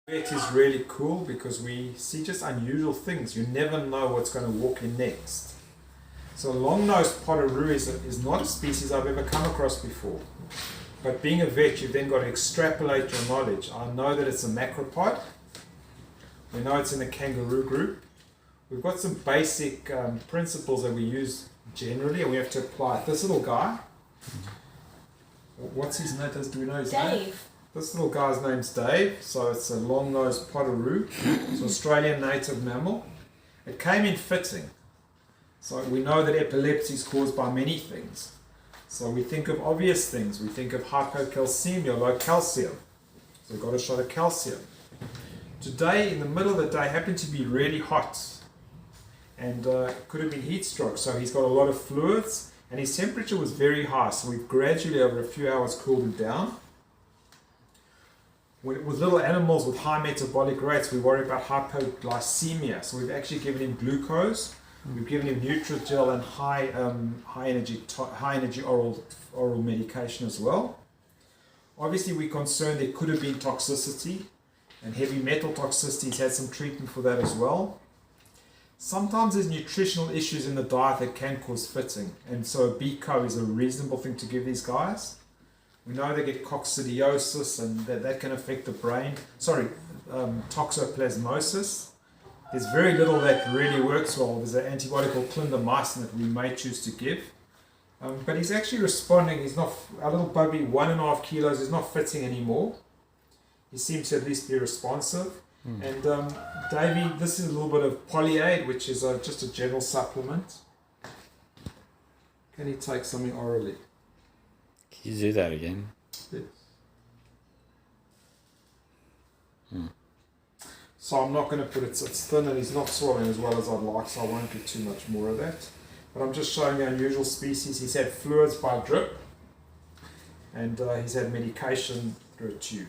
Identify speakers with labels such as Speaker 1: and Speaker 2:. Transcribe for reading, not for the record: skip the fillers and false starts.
Speaker 1: Vet is really cool because we see just unusual things. You never know what's going to walk in next. So long-nosed Potaroo is not a species I've ever come across before. But being a vet, you've then got to extrapolate your knowledge. I know that it's a macropod. We know it's in the kangaroo group. We've got some basic principles that we use generally, and we have to apply it. This little guy, what's his name? Do we know his name?
Speaker 2: Dave.
Speaker 1: This little guy's name's Dave, so it's a long-nosed Potaroo. It's an Australian native mammal. It came in fitting. So we know that epilepsy is caused by many things. So we think of obvious things. We think of hypocalcemia, low calcium. So we got a shot of calcium. Today, in the middle of the day, happened to be really hot. And it could have been heat stroke. So he's got a lot of fluids, and his temperature was very high. So we've gradually, over a few hours, cooled him down. With little animals with high metabolic rates, we worry about hypoglycemia. So we've actually given him glucose. We've given him Nutrigel and high energy oral medication as well. Obviously, we're concerned there could have been toxicity, and heavy metal toxicity. He's had some treatment for that as well. Sometimes there's nutritional issues in the diet that can cause fitting, and so a BCO is a reasonable thing to give these guys. We know they get coccidiosis, and that can affect the brain. Toxoplasmosis. There's very little that really works well. There's an antibiotic called clindamycin that we may choose to give. But he's actually responding. He's not, our little puppy, 1.5 kilos, is not fitting anymore. He seems to at least be responsive. And Davey, this is a little bit of Polyaid, which is just a general supplement. Can he take something orally?
Speaker 3: Can you do that again?
Speaker 1: Yes. So I'm not going to put it, it's thin and he's not swallowing as well as I'd like, so I won't do too much more of that. But I'm just showing you unusual species. He's had fluids by drip, and he's had medication through a tube.